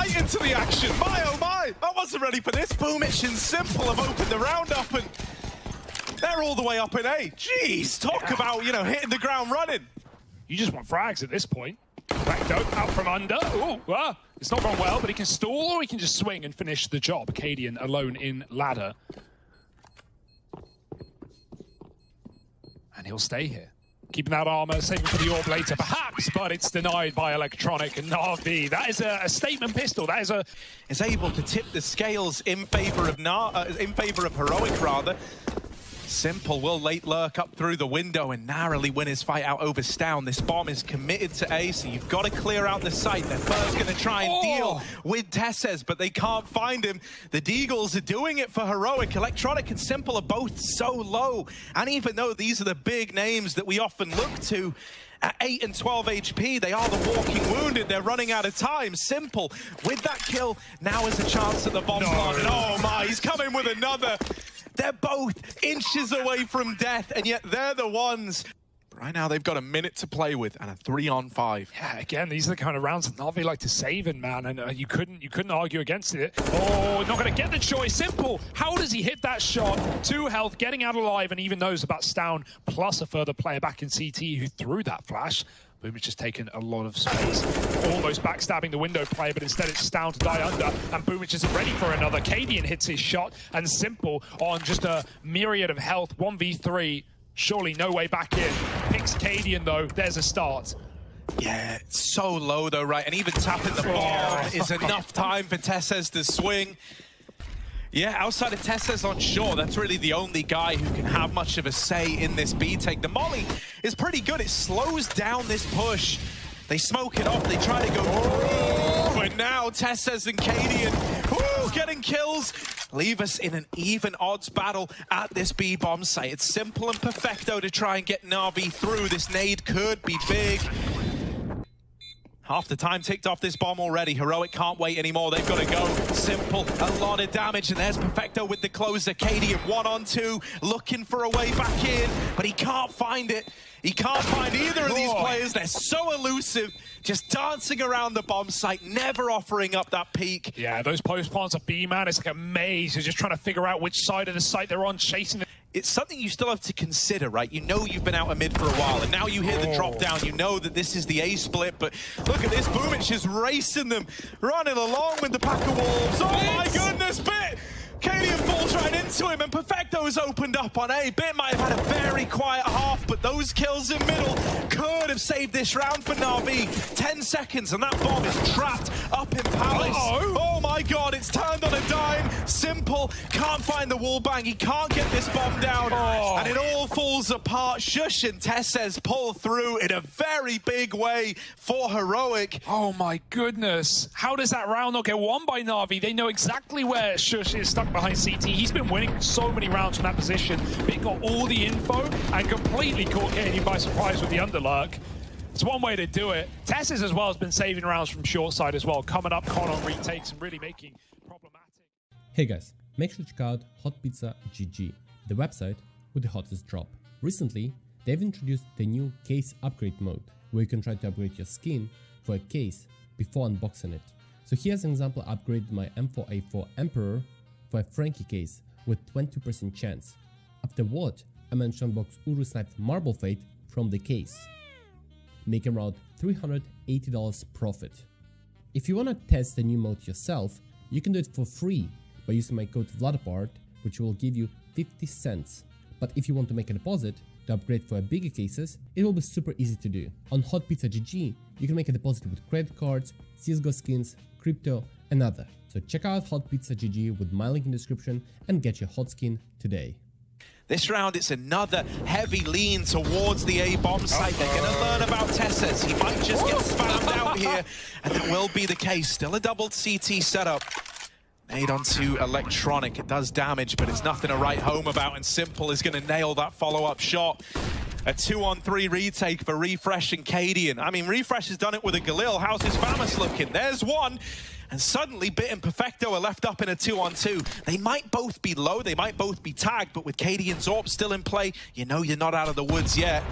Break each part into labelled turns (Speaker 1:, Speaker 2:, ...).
Speaker 1: right into the action. My, oh my, I wasn't ready for this. Boomich and Simple have opened the round up, and they're all the way up in A. Jeez, talk about, you know, hitting the ground running.
Speaker 2: You just want frags at this point. Perfecto out from under. Ooh, it's not gone well, but he can stall or he can just swing and finish the job. Cadian alone in ladder. And he'll stay here. Keeping that armor, saving for the orb later, perhaps, but it's denied by Electronic and NaVi. That is a statement pistol. That is
Speaker 1: able to tip the scales in favor of Heroic rather. Simple will late lurk up through the window and narrowly win his fight out over Stown. This bomb is committed to A, so you've got to clear out the site. They're first going to try and deal with Tesses, but they can't find him. The Deagles are doing it for Heroic. Electronic and Simple are both so low. And even though these are the big names that we often look to, at 8 and 12 HP, they are the walking wounded. They're running out of time. Simple, with that kill, now is a chance at the bomb plant. And oh my, he's coming with another. They're both inches away from death, and yet they're the ones. Right now, they've got a minute to play with and a 3-on-5.
Speaker 2: Yeah, again, these are the kind of rounds that NaVi like to save in, man, and you couldn't argue against it. Oh, not going to get the choice. Simple. How does he hit that shot? 2 health, getting out alive, and even knows about Stown, plus a further player back in CT who threw that flash. Boomich has taken a lot of space, almost backstabbing the window player, but instead it's Stown to die under, and Boomich isn't ready for another. Cadian hits his shot, and Simple on just a myriad of health, 1v3, surely no way back in. Picks Cadian though, there's a start.
Speaker 1: Yeah, it's so low though, right? And even tapping the bomb is enough time for Tesses to swing. Yeah, outside of Tesses on shore, that's really the only guy who can have much of a say in this B take. The molly is pretty good. It slows down this push. They smoke it off. They try to go through. But now Tesses and Cadian getting kills. Leave us in an even odds battle at this B bomb site. It's Simple and Perfecto to try and get NaVi through. This nade could be big. Half the time ticked off this bomb already. Heroic can't wait anymore. They've got to go. Simple, a lot of damage. And there's Perfecto with the closer. Cadian 1-on-2, looking for a way back in, but he can't find it. He can't find either of these players. They're so elusive, just dancing around the bomb site, never offering up that peak.
Speaker 2: Yeah, those post plants are B, man. It's like a maze. You're just trying to figure out which side of the site they're on, chasing them.
Speaker 1: It's something you still have to consider, right? You know you've been out of mid for a while, and now you hear the drop down. You know that this is the A split, but look at this. Boomich is racing them, running along with the pack of wolves. Oh my goodness, Bit! Cadian falls right into him, and Perfecto has opened up on A. Bit might have had a very quiet half, but those kills in middle could have saved this round for NaVi. 10 seconds, and that bomb is trapped up in Palace. Oh my god, it's turned on a dime. Simple can't find the wall bang. He can't get this bomb down, and it all falls apart. Shush and Tesses pull through in a very big way for Heroic.
Speaker 2: Oh my goodness. How does that round not get won by NaVi? They know exactly where Shush is stuck behind CT. He's been winning so many rounds from that position. Big got all the info and completely caught Cadian by surprise with the underlurk. It's one way to do it. Tesses as well has been saving rounds from short side as well, coming up con on retakes and really making problematic.
Speaker 3: Hey guys, make sure to check out Hot Pizza GG, the website with the hottest drop. Recently, they've introduced the new case upgrade mode, where you can try to upgrade your skin for a case before unboxing it. So here's an example. I upgraded my M4A4 Emperor for a Frankie case with 22% chance. Afterward, I managed to unbox Uru Snipe Marble Fate from the case, making around $380 profit. If you want to test the new mode yourself, you can do it for free by using my code VLADAPART, which will give you 50 cents. But if you want to make a deposit to upgrade for bigger cases, it will be super easy to do. On Hot Pizza GG, you can make a deposit with credit cards, CSGO skins, crypto, and other. So check out Hot Pizza GG with my link in the description and get your hot skin today.
Speaker 1: This round, it's another heavy lean towards the A bomb site. They're going to learn about Tesses. He might just get spammed out here, and that will be the case. Still a double CT setup. Nade onto Electronic. It does damage, but it's nothing to write home about, and Simple is going to nail that follow-up shot. A 2-on-3 retake for Refresh and Cadian. I mean, Refresh has done it with a Galil. How's his Famas looking? There's one. And suddenly, Bit and Perfecto are left up in a 2-on-2. They might both be low, they might both be tagged, but with Cadian's AWP still in play, you know you're not out of the woods yet.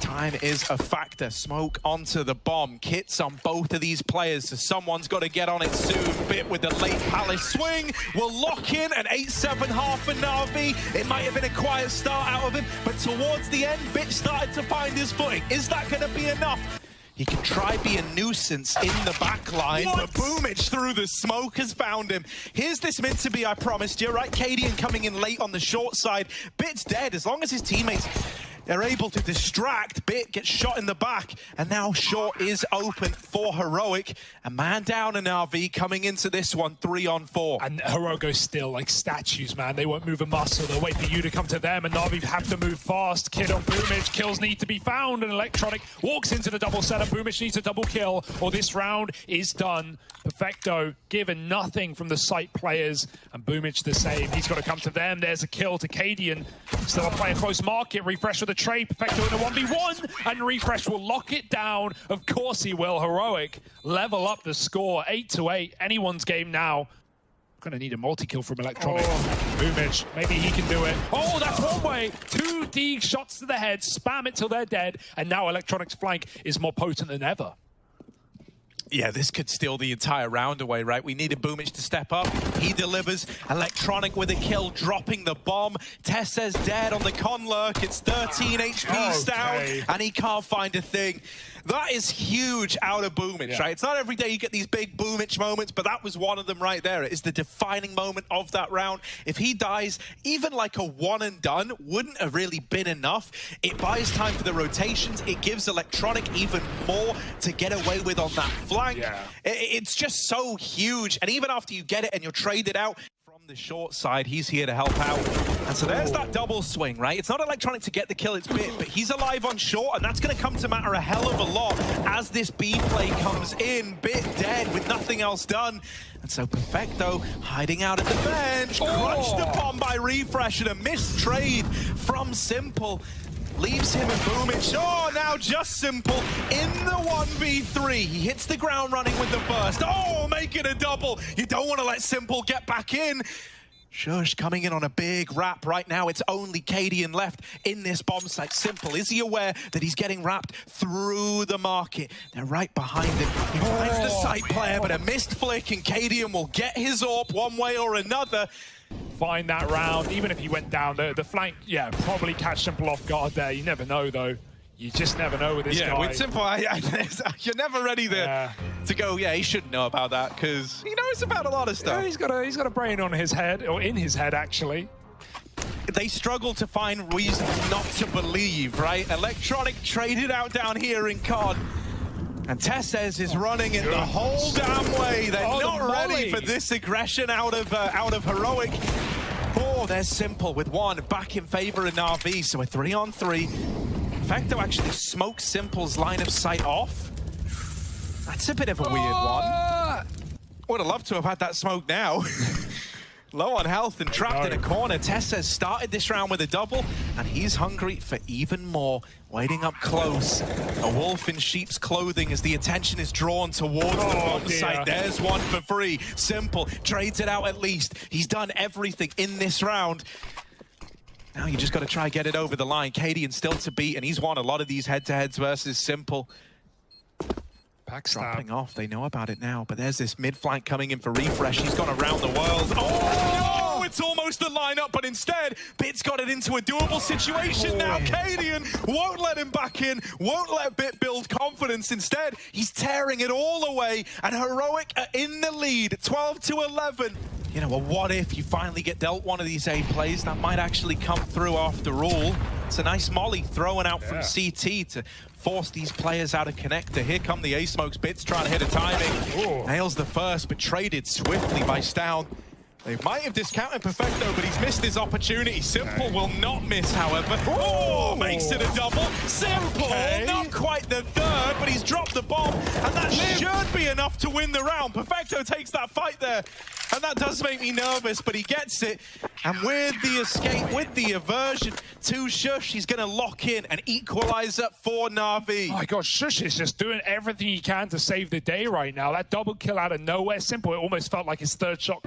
Speaker 1: Time is a factor. Smoke onto the bomb. Kits on both of these players, so someone's got to get on it soon. Bit with the late Palace swing will lock in an 8-7 half for NaVi. It might have been a quiet start out of him, but towards the end, Bit started to find his footing. Is that going to be enough? He can try be a nuisance in the back line, but Boomich through the smoke has found him. Here's this mid to be, I promised you, right? Cadian coming in late on the short side. Bit's dead. As long as his teammates are able to distract, Bit gets shot in the back, and now short is open for Heroic. A man down in NaVi coming into this one, 3-on-4.
Speaker 2: And Heroic goes still like statues, man. They won't move a muscle. They'll wait for you to come to them, and NaVi have to move fast. Kid on Boomich. Kills need to be found, and Electronic walks into the double setup. Boomich needs a double kill, or this round is done. Perfecto given nothing from the site players, and Boomich the same. He's got to come to them. There's a kill to Cadian. Still a player close market. Refresh with a trade. Perfecto in a 1v1, and Refresh will lock it down. Of course he will. Heroic level up the score. 8-8. Anyone's game now. Gonna need a multi-kill from Electronic. Boomich, maybe he can do it. Oh, that's one way. 2 D shots to the head. Spam it till they're dead. And now Electronic's flank is more potent than ever.
Speaker 1: Yeah, this could steal the entire round away, right? We needed Boomich to step up. He delivers. Electronic with a kill, dropping the bomb. Tessa's dead on the con lurk. It's 13 HP's down, and he can't find a thing. That is huge out of Boomich, right? It's not every day you get these big Boomich moments, but that was one of them right there. It is the defining moment of that round. If he dies, even like a one and done wouldn't have really been enough. It buys time for the rotations. It gives Electronic even more to get away with on that flank. It's just so huge. And even after you get it and you're traded out from the short side, he's here to help out. And so there's that double swing, right? It's not Electronic to get the kill, it's Bit, but he's alive on short, and that's going to come to matter a hell of a lot as this B play comes in. Bit dead with nothing else done. And so Perfecto hiding out at the bench, crunched upon by Refresh, and a missed trade from Simple. Leaves him and Boomich. Oh, now just Simple in the 1v3. He hits the ground running with the burst. Oh, make it a double. You don't want to let Simple get back in. Shush coming in on a big wrap right now. It's only Cadian left in this bomb site. Simple, is he aware that he's getting wrapped through the market? They're right behind him. He finds the site player, but a missed flick, and Cadian will get his AWP one way or another.
Speaker 2: Find that round, even if he went down, the flank, probably catch Simple off guard there. You never know, though. You just never know with this guy.
Speaker 1: With Simple, you're never ready to go, he shouldn't know about that, because he knows about a lot of stuff.
Speaker 2: Yeah, he's got a brain on his head, or in his head, actually.
Speaker 1: They struggle to find reasons not to believe, right? Electronic traded out down here in COD. And Tessez is running it the whole damn way. They're not ready for this aggression out of Heroic. Oh, there's Simple with one back in favor of NaVi, so a 3-on-3. Perfecto actually smokes Simple's line of sight off. That's a bit of a weird one. Would have loved to have had that smoke now. Low on health and trapped in a corner. Tessez started this round with a double, and he's hungry for even more. Waiting up close. A wolf in sheep's clothing as the attention is drawn towards the bomb site. There's one for free. Simple trades it out at least. He's done everything in this round. Now you just got to try get it over the line. Cadian still to beat, and he's won a lot of these head-to-heads versus Simple. Dropping off, they know about it now, but there's this mid-flank coming in for Refresh. He's gone around the world. Oh, no! It's almost the lineup, but instead, Bit's got it into a doable situation now. Cadian won't let him back in, won't let Bit build confidence. Instead, he's tearing it all away, and Heroic are in the lead, 12-11. You know, well, what if you finally get dealt one of these A plays? That might actually come through after all. It's a nice molly thrown out from CT to force these players out of connector. Here come the A-Smokes. Bits trying to hit a timing. Nails the first, but traded swiftly by Stown. They might have discounted Perfecto, but he's missed his opportunity. Simple will not miss, however. Oh, makes it a double. Simple, not quite the third, but he's dropped the bomb, and that should be enough to win the round. Perfecto takes that fight there, and that does make me nervous, but he gets it. And with the escape, with the aversion to Shush, he's going to lock in an equalizer for NaVi.
Speaker 2: Oh my God, Shush is just doing everything he can to save the day right now. That double kill out of nowhere. Simple, it almost felt like his third shot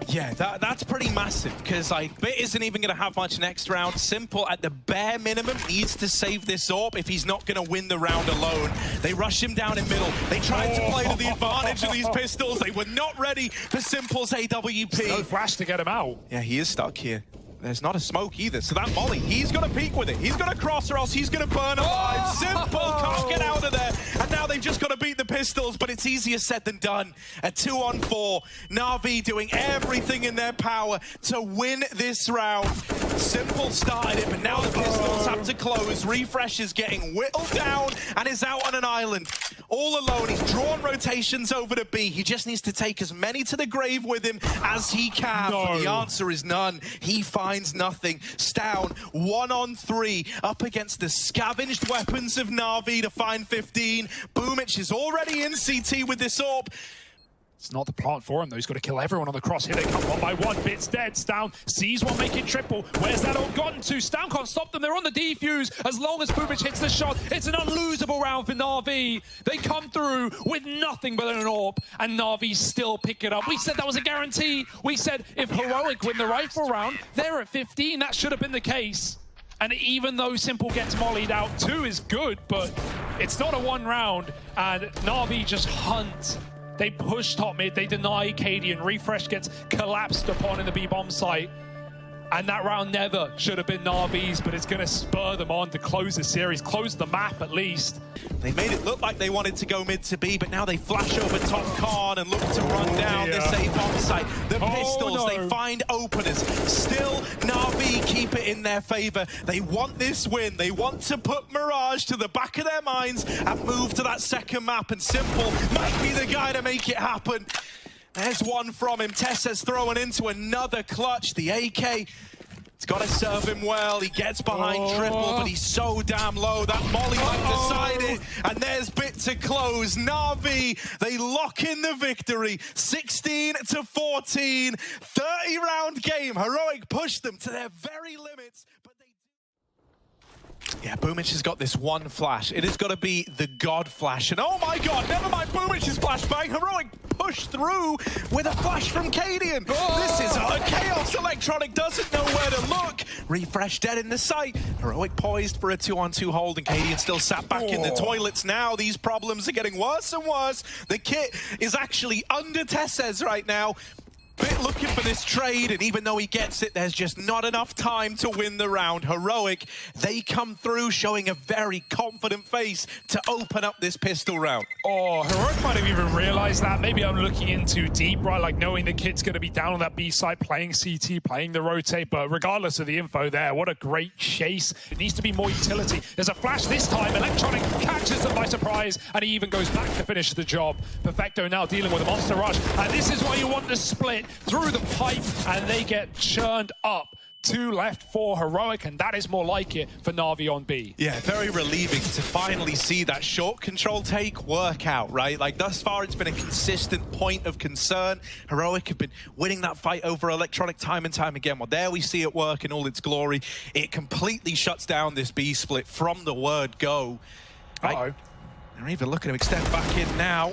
Speaker 1: Yeah, that's pretty massive, because like Bit isn't even going to have much next round. Simple, at the bare minimum, needs to save this AWP if he's not going to win the round alone. They rush him down in middle. They tried to play to the advantage of these pistols. They were not ready for Simple's AWP.
Speaker 2: No flash to get him out.
Speaker 1: Yeah, he is stuck here. There's not a smoke either, so that molly, he's going to peek with it. He's going to cross or else he's going to burn alive. Simple can't get out of there. And now they've just got to beat the pistols, but it's easier said than done. A 2-on-4. NaVi doing everything in their power to win this round. Simple started it, but now the pistols have to close. Refresh is getting whittled down and is out on an island. All alone, he's drawn rotations over to B. He just needs to take as many to the grave with him as he can.
Speaker 2: No.
Speaker 1: The answer is none. He finds nothing. Stown, 1-on-3, up against the scavenged weapons of NaVi to find 15. Boomich is already in CT with this AWP.
Speaker 2: It's not the plant for him, though. He's got to kill everyone on the cross. Here they come one by one. Bit's dead. Stown sees one, make it triple. Where's that all gotten to? Stown can't stop them. They're on the defuse. As long as Boomich hits the shot, it's an unlosable round for NaVi. They come through with nothing but an AWP, and NaVi still pick it up. We said that was a guarantee. We said if Heroic win the rifle round, they're at 15. That should have been the case. And even though Simple gets mollied out, 2 is good, but it's not a 1 round, and NaVi just hunt. They push top mid, they deny Cadian. Refresh gets collapsed upon in the B-bomb site. And that round never should have been NaVi's, but it's going to spur them on to close the series, close the map at least.
Speaker 1: They made it look like they wanted to go mid to B, but now they flash over top Khan and look to run down this A-bomb site. The pistols, they find openers. Still, NaVi keep it in their favor. They want this win. They want to put Mirage to the back of their minds and move to that second map, and Simple might be the guy to make it happen. There's one from him. Tessa's throwing into another clutch. The AK, it's got to serve him well. He gets behind triple, but he's so damn low. That molly might decide it. And there's Bit to close. NaVi, they lock in the victory. 16-14. 30-round game. Heroic pushed them to their very limits. Yeah, Boomich has got this one flash. It has got to be the God flash. And oh my God, never mind Boomich's flashbang. Heroic pushed through with a flash from Cadian. This is utter chaos. Electronic doesn't know where to look. Refresh dead in the sight. Heroic poised for a 2-on-2 hold, and Cadian still sat back in the toilets now. These problems are getting worse and worse. The kit is actually under Tessez right now. Bit looking for this trade, and even though he gets it, there's just not enough time to win the round. Heroic, they come through showing a very confident face to open up this pistol round.
Speaker 2: Oh, Heroic might have even realized that. Maybe I'm looking in too deep, right? Like knowing the kid's going to be down on that B side, playing CT, playing the rotate, but regardless of the info there, what a great chase. It needs to be more utility. There's a flash this time. Electronic catches them by surprise, and he even goes back to finish the job. Perfecto now dealing with a monster rush, and this is why you want to split through the pipe, and they get churned up. 2 left for Heroic, and that is more like it for NaVi on B.
Speaker 1: Yeah, very relieving to finally see that short control take work out, right? Like, thus far, it's been a consistent point of concern. Heroic have been winning that fight over Electronic time and time again. Well, there we see it work in all its glory. It completely shuts down this B split from the word go. Right? They're even looking to extend back in now.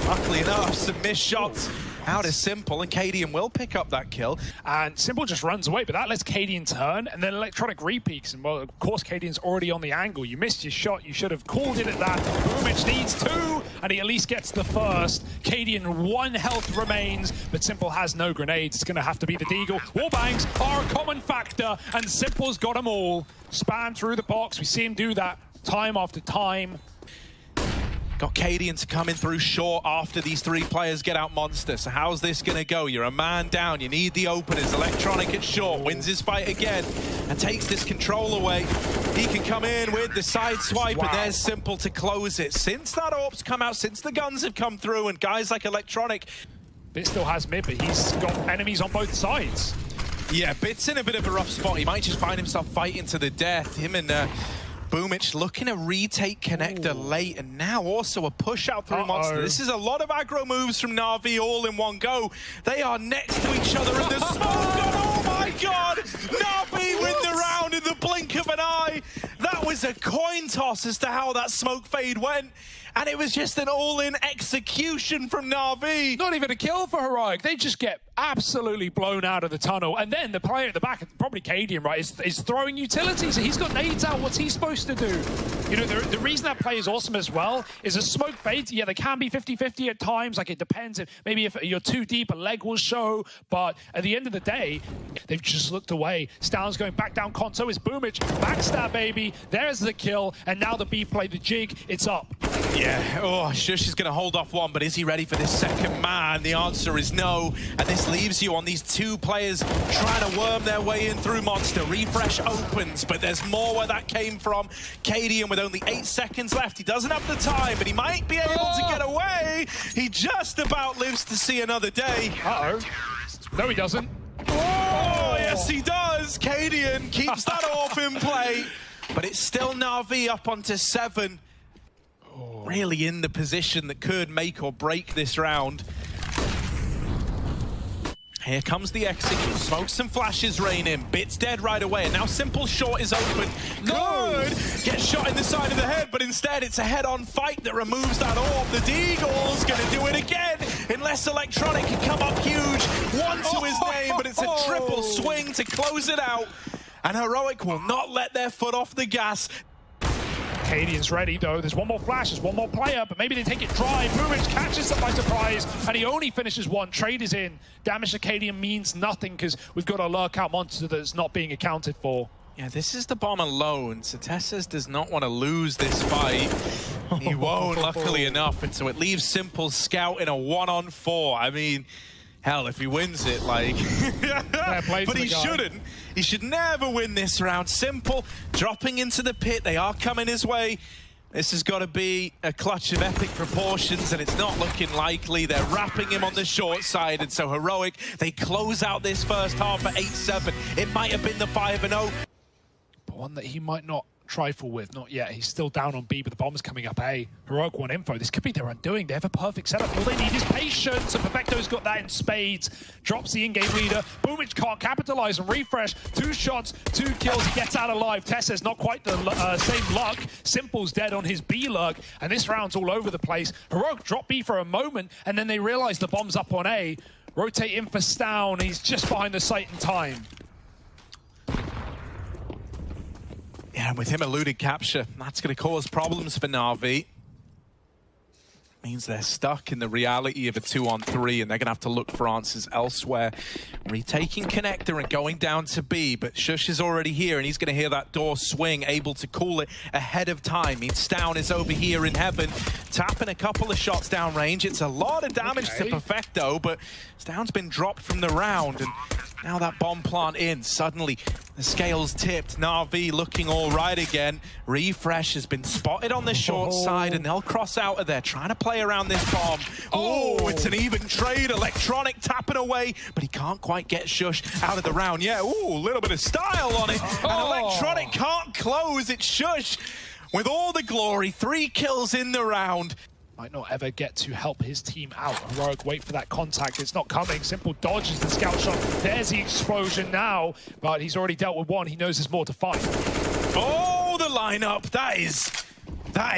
Speaker 1: Luckily enough, some missed shots out is Simple, and Cadian will pick up that kill.
Speaker 2: And Simple just runs away, but that lets Cadian turn, and then Electronic repeats. And well, of course, Cadian's already on the angle. You missed your shot. You should have called it at that. Boomich needs 2, and he at least gets the first. Cadian, 1 health remains, but Simple has no grenades. It's going to have to be the Deagle. Wallbangs are a common factor, and Simple's got them all. Spam through the box. We see him do that time after time.
Speaker 1: Got Cadian to come in through short after these 3 players get out monster. So how's this going to go? You're a man down. You need the openers. Electronic at short wins his fight again and takes this control away. He can come in with the side swipe, and there's Simple to close it. Since that AWP's come out, since the guns have come through, and guys like Electronic...
Speaker 2: Bit still has mid, but he's got enemies on both sides.
Speaker 1: Yeah, Bit's in a bit of a rough spot. He might just find himself fighting to the death. Him and... Boomich looking to retake connector late, and now also a push out through monster. This is a lot of aggro moves from NaVi all in one go. They are next to each other in the smoke. Oh my God! NaVi win the round in the blink of an eye. That was a coin toss as to how that smoke fade went, and it was just an all-in execution from NaVi.
Speaker 2: Not even a kill for Heroic. They just get absolutely blown out of the tunnel. And then the player at the back, probably Cadian, right, is throwing utilities. So he's got nades out. What's he supposed to do? You know, the reason that play is awesome as well is a smoke fades. Yeah, they can be 50-50 at times. Like, it depends. Maybe if you're too deep, a leg will show. But at the end of the day, they've just looked away. Stan's going back down. Konto is Boomich. Backstab, baby. There's the kill. And now the B play, the jig. It's up.
Speaker 1: Yeah, oh, Shush is going to hold off one, but is he ready for this second man? The answer is no, and this leaves you on these two players trying to worm their way in through Monster. Refresh opens, but there's more where that came from. Cadian with only 8 seconds left. He doesn't have the time, but he might be able to get away. He just about lives to see another day.
Speaker 2: Uh-oh. No, he doesn't.
Speaker 1: Oh, yes, he does. Cadian keeps that off in play, but it's still NaVi up onto 7. Really in the position that could make or break this round. Here comes the execute. Smokes and flashes rain in. Bit's dead right away. And now Simple Short is open. Good! Gets shot in the side of the head, but instead it's a head-on fight that removes that orb. The Deagle's gonna do it again, unless Electronic can come up huge. One to his name, but it's a triple swing to close it out. And Heroic will not let their foot off the gas.
Speaker 2: Cadian's ready, though. There's one more flash, there's one more player, but maybe they take it dry. Boomich catches them by surprise, and he only finishes one. Trade is in. Damage to Cadian means nothing, because we've got a lurkout monster that's not being accounted for.
Speaker 1: Yeah, this is the bomb alone. So Tesses does not want to lose this fight. He won't, luckily enough, and so it leaves Simple Scout in a 1-on-4. I mean, hell, if he wins it, like... but he shouldn't. He should never win this round. Simple dropping into the pit. They are coming his way. This has got to be a clutch of epic proportions, and it's not looking likely. They're wrapping him on the short side, and so Heroic, they close out this first half at 8-7. It might have been the 5-0.
Speaker 2: But one that he might not trifle with, not yet. He's still down on B, but the bomb's coming up A. Heroic want info. This could be their undoing. They have a perfect setup. All they need is patience, and Perfecto's got that in spades. Drops the in-game leader. Boomich can't capitalize and refresh. 2 shots, 2 kills. He gets out alive. Tessa's not quite the same luck. Simple's dead on his B lurk, and this round's all over the place. Heroic drop B for a moment, and then they realize the bomb's up on A. Rotate in for Stown. He's just behind the site in time.
Speaker 1: Yeah, with him eluded capture, that's going to cause problems for NaVi. Means they're stuck in the reality of a 2-on-3, and they're going to have to look for answers elsewhere. Retaking connector and going down to B, but Shush is already here, and he's going to hear that door swing, able to call it ahead of time. Stown is over here in heaven, tapping a couple of shots down range. It's a lot of damage to Perfecto, but Stown's been dropped from the round, and now that bomb plant in. Suddenly, the scales tipped. NaVi looking all right again. Refresh has been spotted on the short side, and they'll cross out of there, trying to play around this bomb. Oh, it's an even trade. Electronic tapping away, but he can't quite get Shush out of the round. Yeah, ooh, a little bit of style on it. And Electronic can't close. It's Shush with all the glory. 3 kills in the round.
Speaker 2: Might not ever get to help his team out. Heroic wait for that contact. It's not coming. Simple dodges the scout shot. There's the explosion now, but he's already dealt with one. He knows there's more to fight.
Speaker 1: Oh, the lineup. That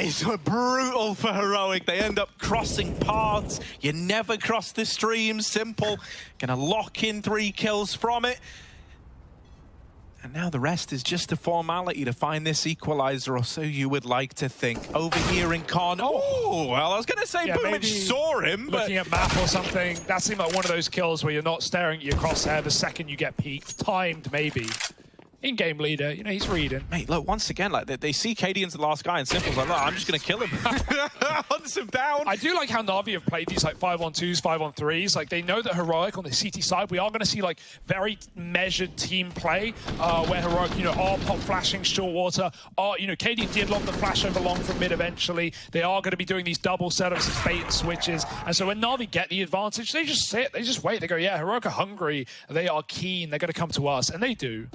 Speaker 1: is brutal for Heroic. They end up crossing paths. You never cross the stream. Simple gonna lock in 3 kills from it. And now the rest is just a formality to find this equalizer, or so you would like to think. Over here in Con. Oh, well, I was going to say Boomich saw him, but...
Speaker 2: Looking at map or something, that seemed like one of those kills where you're not staring at your crosshair the second you get peeked. Timed, maybe. In-game leader, you know, he's reading.
Speaker 1: Mate, look, once again, like, they see Cadian's the last guy, and Simple's like, look, I'm just going to kill him. Hunts him down.
Speaker 2: I do like how NaVi have played these, like, 5-on-2s, 5-on-3s. Like, they know that Heroic on the CT side, we are going to see, like, very measured team play, where Heroic, you know, are pop flashing short water, are, you know, Cadian did lob the flash over long from mid eventually. They are going to be doing these double setups as bait and switches. And so when NaVi get the advantage, they just sit, they just wait. They go, yeah, Heroic are hungry. They are keen. They're going to come to us. And they do.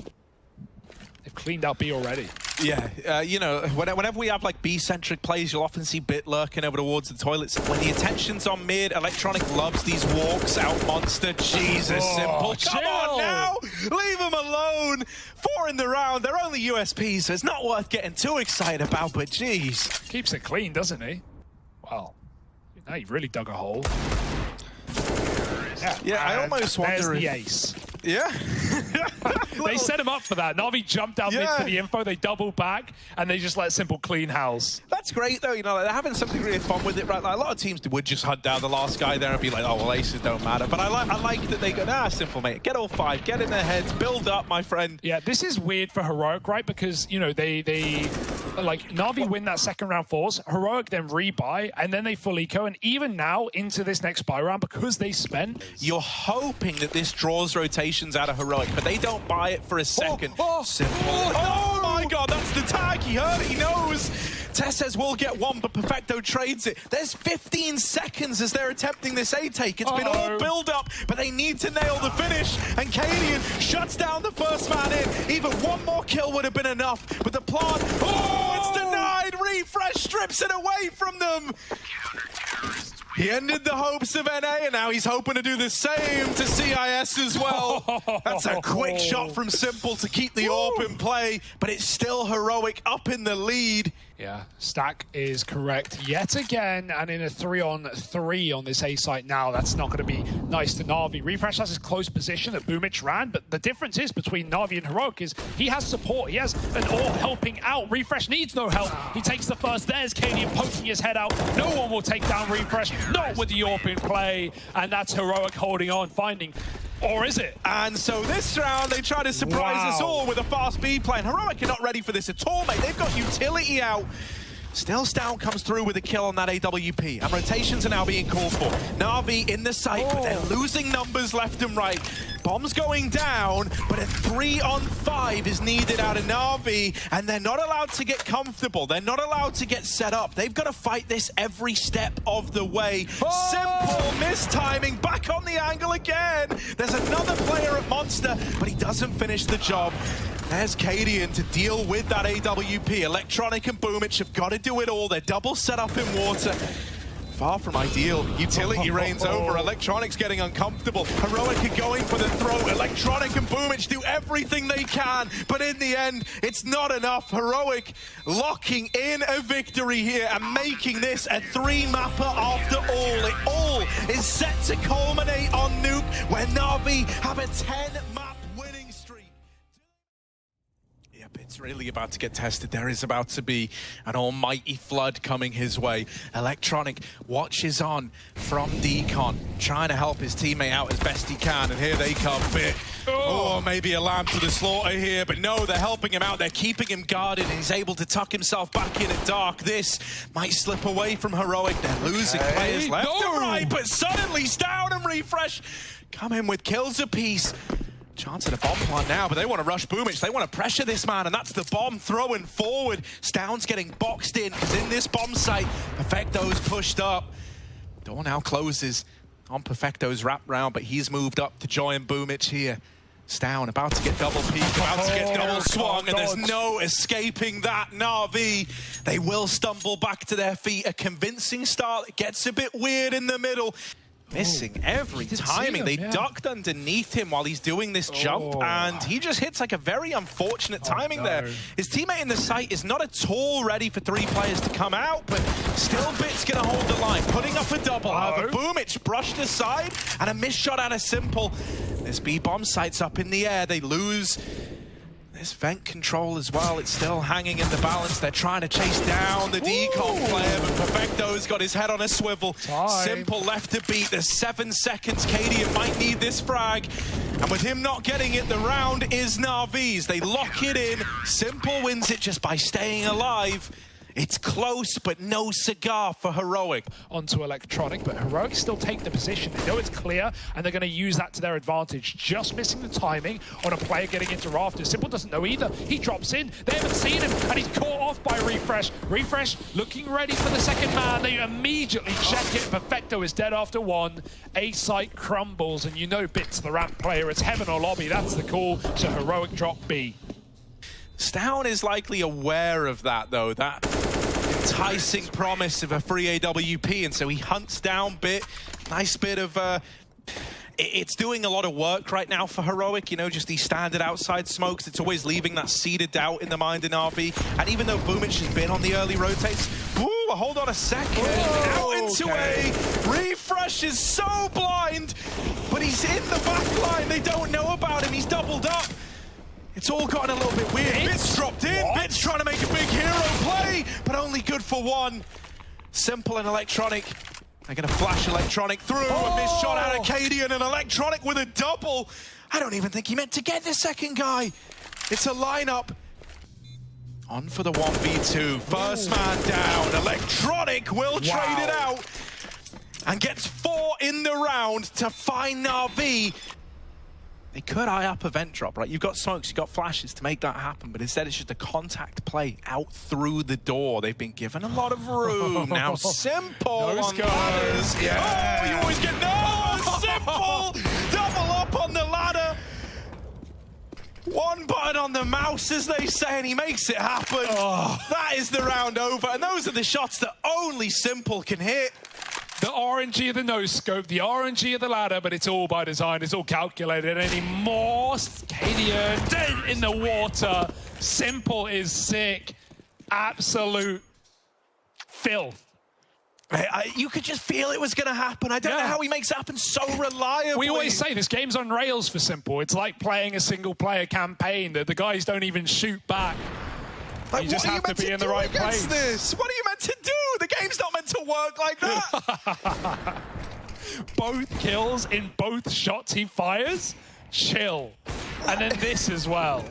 Speaker 2: They've cleaned out B already.
Speaker 1: Yeah, you know, whenever we have like B-centric plays, you'll often see Bit lurking over towards the toilets. When the attention's on mid, Electronic loves these walks out monster. Jesus, Simple. Come on now! Leave them alone. 4 in the round. They're only USPs, so it's not worth getting too excited about, but geez.
Speaker 2: Keeps it clean, doesn't he? Wow. Now you've really dug a hole.
Speaker 1: Yeah, I almost wonder
Speaker 2: there's
Speaker 1: if...
Speaker 2: the ace.
Speaker 1: Yeah.
Speaker 2: They set him up for that. NaVi jumped out mid for the info, they double back, and they just let Simple clean house.
Speaker 1: That's great, though. You know, they're having some degree of fun with it, right? Like, a lot of teams would just hunt down the last guy there and be like, oh, well, aces don't matter. But I like that they go, nah, Simple, mate. Get all 5. Get in their heads. Build up, my friend.
Speaker 2: Yeah, this is weird for Heroic, right? Because, you know, they like, NaVi win that second round force, Heroic then rebuy, and then they full eco. And even now, into this next buy round, because they spent...
Speaker 1: You're hoping that this draws rotations out of Heroic, but they don't buy it for a second. Simple. Oh my god, that's the tag. He heard it, he knows. Tess says we'll get 1, but Perfecto trades it. There's 15 seconds as they're attempting this A take. It's been all build up, but they need to nail the finish. And Cadian shuts down the first man in. Even 1 more kill would have been enough, but the plant, it's denied. Refresh strips it away from them. He ended the hopes of NA, and now he's hoping to do the same to CIS as well. That's a quick shot from Simple to keep the AWP in play, but it's still Heroic up in the lead.
Speaker 2: Yeah, Stack is correct yet again, and in a 3-on-3 on this A site now, that's not going to be nice to NaVi. Refresh has his close position that Boomich ran, but the difference is between NaVi and Heroic is he has support, he has an AWP helping out. Refresh needs no help. He takes the first, there's Cadian poking his head out. No one will take down Refresh, not with the AWP in play, and that's Heroic holding on, finding... Or is it?
Speaker 1: And so this round, they try to surprise us all with a fast B play. And Heroic are not ready for this at all, mate. They've got utility out. Still, Stout comes through with a kill on that AWP. And rotations are now being called for. NaVi in the site, but they're losing numbers left and right. Bombs going down, but a 3-on-5 is needed out of NaVi. And they're not allowed to get comfortable. They're not allowed to get set up. They've got to fight this every step of the way. Simple mistiming, back on the angle again. There's another player at Monster, but he doesn't finish the job. There's Cadian to deal with that AWP. Electronic and Boomich have got to do it all. They're double set up in water. Far from ideal. Utility reigns over. Electronic's getting uncomfortable. Heroic are going for the throw. Electronic and Boomich do everything they can, but in the end, it's not enough. Heroic locking in a victory here and making this a 3-mapper after all. It all is set to culminate on Nuke, where NaVi have a 10-map winning streak. Yep, it's really about to get tested. There is about to be an almighty flood coming his way. Electronic watches on from Decon, trying to help his teammate out as best he can, and here they come. Maybe a lamb to the slaughter here, but no, they're helping him out. They're keeping him guarded, and he's able to tuck himself back in at Dark. This might slip away from Heroic. They're losing players left and right, but suddenly Stout and Refresh come in with kills apiece. Chance at a bomb plant now, but they want to rush Boomich. They want to pressure this man, and that's the bomb throwing forward. Stound's getting boxed in, because in this bomb site, Perfecto's pushed up. Door now closes on Perfecto's wrap round, but he's moved up to join Boomich here. Stound about to get double peek, about to get double swung, and there's no escaping that. NaVi, they will stumble back to their feet. A convincing start. It gets a bit weird in the middle. Missing every timing. They ducked underneath him while he's doing this jump, and he just hits like a very unfortunate timing there. His teammate in the site is not at all ready for 3 players to come out, but still Bit's gonna hold the line, putting up a double. However, Boomich brushed aside, and a missed shot out of Simple. This B-bomb site's up in the air. They lose this vent control as well. It's still hanging in the balance. They're trying to chase down the decon player, but Perfecto's got his head on a swivel. Simple left to beat. There's 7 seconds. Cadian might need this frag. And with him not getting it, the round is NaVi's. They lock it in. Simple wins it just by staying alive. It's close, but no cigar for Heroic.
Speaker 2: Onto Electronic, but Heroic still take the position. They know it's clear, and they're going to use that to their advantage. Just missing the timing on a player getting into rafters. Simple doesn't know either. He drops in. They haven't seen him, and he's caught off by Refresh. Refresh looking ready for the second man. They immediately check it. Perfecto is dead after 1. A site crumbles, and you know Bit's the ramp player. It's heaven or lobby. That's the call. So Heroic drop B.
Speaker 1: Stown is likely aware of that, though, that enticing promise of a free AWP, and so he hunts down Bit. Nice bit of It's doing a lot of work right now for Heroic, you know, just these standard outside smokes. It's always leaving that seed of doubt in the mind of NaVi. And even though Boomich has been on the early rotates, ooh, hold on a second. Out into A. Refresh is so blind, but he's in the back line. They don't know about him. He's doubled up. It's all gotten a little bit weird. Bits dropped in. What? Bits trying to make a big hero play, but only good for one. Simple and Electronic. They're going to flash Electronic through. A missed shot out of Cadian, and Electronic with a double. I don't even think he meant to get the second guy. It's a lineup. On for the 1v2. First man down. Electronic will trade it out and gets 4 in the round to find NaVi. They could eye up a vent drop, right? You've got smokes, you've got flashes to make that happen, but instead it's just a contact play out through the door. They've been given a lot of room. Now Simple on ladders. Yeah. Oh, you always get Simple! Double up on the ladder. One button on the mouse, as they say, and he makes it happen. That is the round over, and those are the shots that only Simple can hit.
Speaker 2: The RNG of the no-scope, the RNG of the ladder, but it's all by design, it's all calculated anymore. Cadian dead in the water. Simple is sick. Absolute filth.
Speaker 1: You could just feel it was going to happen. I don't know how he makes it happen so reliably.
Speaker 2: We always say this game's on rails for Simple. It's like playing a single-player campaign. The guys don't even shoot back.
Speaker 1: Like,
Speaker 2: you just have to be in the right place.
Speaker 1: What are you meant to do? The game's not meant to work like that.
Speaker 2: Both kills in both shots he fires. Chill. And then this as well.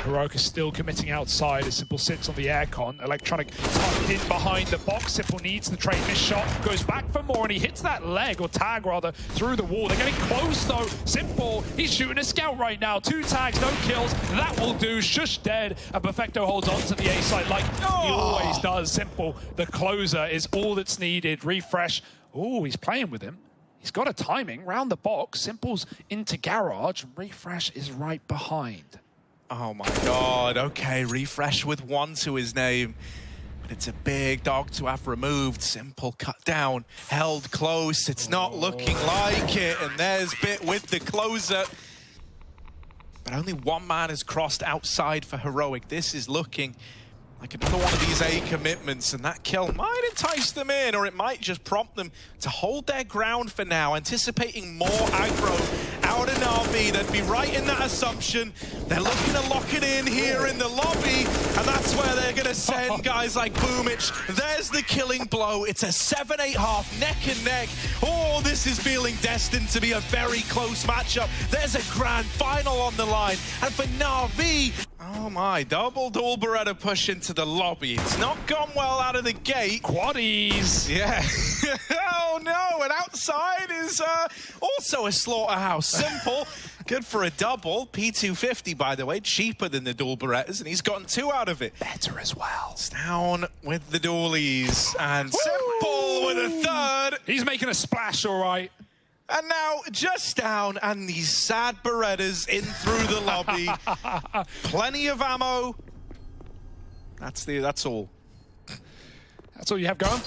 Speaker 2: Heroic is still committing outside as Simple sits on the aircon. Electronic tucked in behind the box. Simple needs the trade miss shot. Goes back for more, and he hits that leg, or tag rather, through the wall. They're getting close though. Simple, he's shooting a scout right now. 2 tags, no kills. That will do. Shush dead. And Perfecto holds on to the A site like he always does. Simple, the closer, is all that's needed. Refresh. Oh, he's playing with him. He's got a timing round the box. Simple's into garage. Refresh is right behind.
Speaker 1: Oh my God, okay, Refresh with 1 to his name. But it's a big dog to have removed. Simple cut down, held close. It's not looking like it. And there's Bit with the closer. But only 1 man has crossed outside for Heroic. This is looking like another one of these A commitments, and that kill might entice them in, or it might just prompt them to hold their ground for now, anticipating more aggro out of NaVi. They'd be right in that assumption. They're looking to lock it in here in the lobby, and that's where they're going to send guys like Boomich. There's the killing blow. It's a 7-8 half, neck and neck. Oh, this is feeling destined to be a very close matchup. There's a grand final on the line, and for NaVi, oh my, double dual Beretta push into the lobby. It's not gone well out of the gate.
Speaker 2: Quaddies.
Speaker 1: Yeah. Oh no, and outside is also a slaughterhouse. Simple, good for a double. P250, by the way, cheaper than the dual Berettas, and he's gotten 2 out of it.
Speaker 2: Better as well.
Speaker 1: It's down with the dualies, and Simple with a 3rd.
Speaker 2: He's making a splash, all right.
Speaker 1: And now just down, and these sad Berettas in through the lobby. Plenty of ammo. That's all.
Speaker 2: That's all you have going.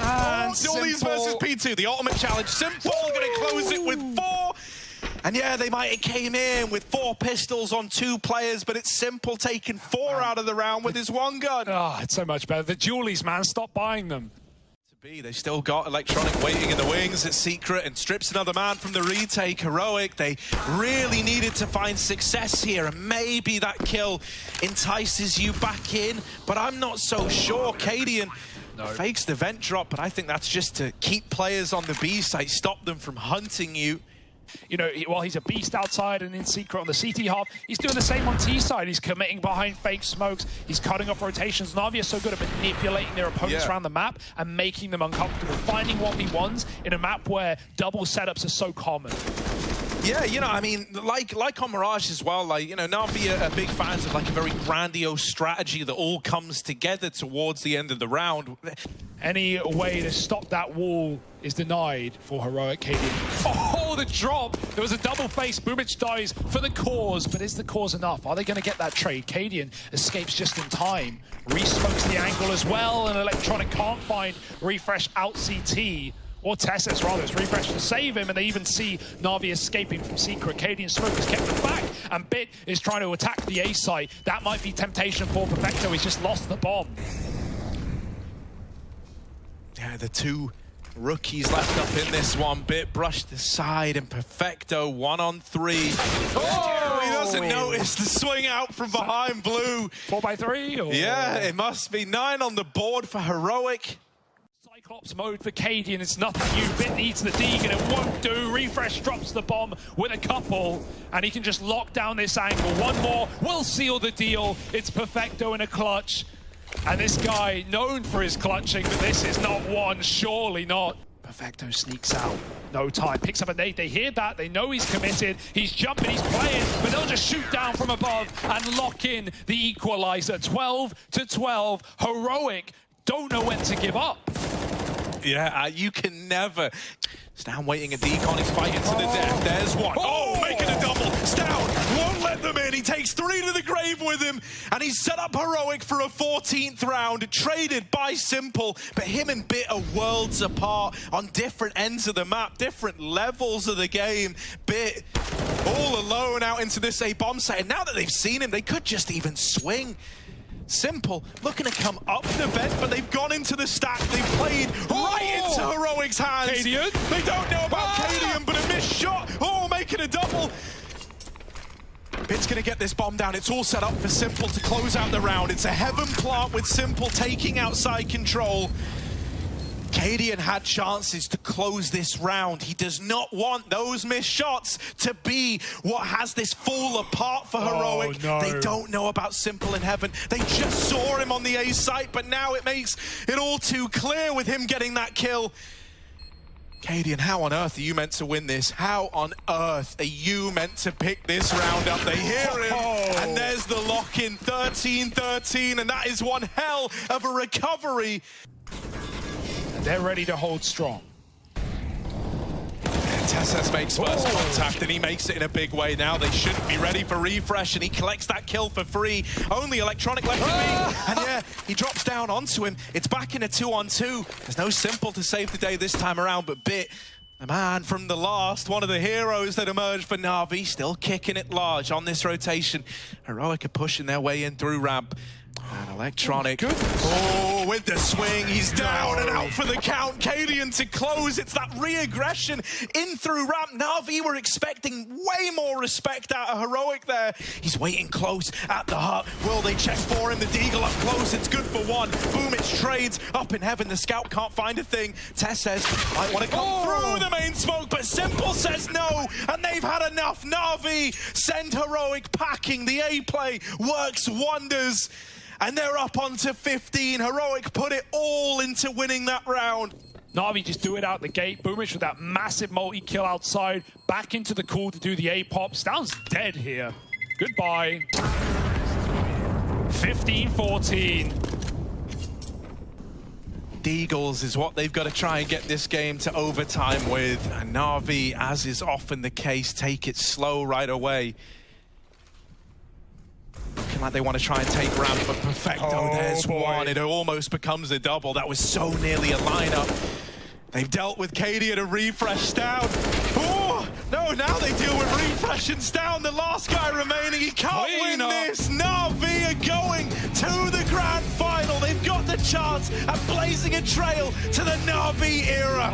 Speaker 1: And Dualies versus P2, the ultimate challenge. Simple going to close it with 4. And yeah, they might have came in with 4 pistols on 2 players, but it's Simple taking 4 out of the round with his 1 gun.
Speaker 2: Oh, it's so much better. The Dualies, man, stop buying them.
Speaker 1: They still got Electronic waiting in the wings at Secret, and strips another man from the retake. Heroic, they really needed to find success here, and maybe that kill entices you back in, but I'm not so sure. Cadian fakes the vent drop, but I think that's just to keep players on the B site, stop them from hunting you.
Speaker 2: You know, while he's a beast outside and in Secret on the CT half, he's doing the same on T side. He's committing behind fake smokes. He's cutting off rotations. NaVi is so good at manipulating their opponents around the map and making them uncomfortable. Finding 1v1s in a map where double setups are so common.
Speaker 1: Yeah, you know, I mean, like on Mirage as well, like, you know, NaVi are big fans of like a very grandiose strategy that all comes together towards the end of the round.
Speaker 2: Any way to stop that wall is denied for Heroic. Cadian. Oh, the drop! There was a double face. Boomich dies for the cause, but is the cause enough? Are they going to get that trade? Cadian escapes just in time. Re-smokes the angle as well, and Electronic can't find Refresh out CT. or Tessus rather, it's refresh to save him, and they even see NaVi escaping from Secret. Katie and Smoke has kept him back, and Bit is trying to attack the A site. That might be temptation for Perfecto. He's just lost the bomb.
Speaker 1: Yeah, the two rookies left up in this one. Bit brushed aside, and Perfecto 1-on-3. Oh, he doesn't notice the swing out from behind blue.
Speaker 2: 4x3? Or...
Speaker 1: Yeah, it must be 9 on the board for Heroic.
Speaker 2: Cyclops mode for Katie, and it's nothing new. Bit needs the Deeg, and it won't do. Refresh drops the bomb with a couple, and he can just lock down this angle. One more will seal the deal. It's Perfecto in a clutch. And this guy, known for his clutching, but this is not one, surely not. Perfecto sneaks out. No time, picks up a nade. They hear that, they know he's committed. He's jumping, he's playing, but they'll just shoot down from above and lock in the equalizer. 12-12. Heroic don't know when to give up.
Speaker 1: Yeah, you can never. Stown waiting a decon, he's fighting to the death. There's one. Oh, making a double. Stown won't let them in. He takes 3 to the grave with him, and he's set up Heroic for a 14th round, traded by Simple. But him and Bit are worlds apart on different ends of the map, different levels of the game. Bit all alone out into this A bomb site, and now that they've seen him, they could just even swing. Simple looking to come up the vent, but they've gone into the stack. They've played right into Heroic's hands.
Speaker 2: Cadian.
Speaker 1: They don't know about Cadian, but a missed shot. Oh, making a double. Bit's gonna get this bomb down. It's all set up for Simple to close out the round. It's a heaven plant with Simple taking outside control. Cadian had chances to close this round. He does not want those missed shots to be what has this fall apart for Heroic.
Speaker 2: No.
Speaker 1: They don't know about Simple in heaven. They just saw him on the A site, but now it makes it all too clear with him getting that kill. Cadian, how on earth are you meant to win this? How on earth are you meant to pick this round up? They hear him, and there's the lock-in, 13-13, and that is one hell of a recovery.
Speaker 2: They're ready to hold strong.
Speaker 1: Tessus makes first contact, and he makes it in a big way. Now they shouldn't be ready for refresh, and he collects that kill for free. Only Electronic left to me, and yeah, he drops down onto him. It's back in a 2-on-2. There's no Simple to save the day this time around, but Bit, the man from the last, one of the heroes that emerged for NaVi, still kicking it large on this rotation. Heroic are pushing their way in through ramp. And Electronic, with the swing, he's down and out for the count. Cadian to close. It's that re-aggression in through ramp. NaVi were expecting way more respect out of Heroic there. He's waiting close at the hut. Will they check for him? The Deagle up close. It's good for one. Boom, it's trades up in heaven. The scout can't find a thing. Tess says, I want to come through the main smoke, but Simple says no, and they've had enough. NaVi send Heroic packing. The A play works wonders. And they're up onto 15. Heroic put it all into winning that round.
Speaker 2: NaVi just do it out the gate. Boomich with that massive multi-kill outside. Back into the cool to do the A-pop. Stown's dead here. Goodbye. 15-14.
Speaker 1: Deagles is what they've got to try and get this game to overtime with. And NaVi, as is often the case, take it slow right away. Looking like they want to try and take ramp, but Perfecto, there's one. It almost becomes a double. That was so nearly a lineup. They've dealt with Cadian a refresh down. Oh, no, now they deal with refresh and down. The last guy remaining, he can't win this. NaVi are going to the grand final. They've got the chance at blazing a trail to the NaVi era.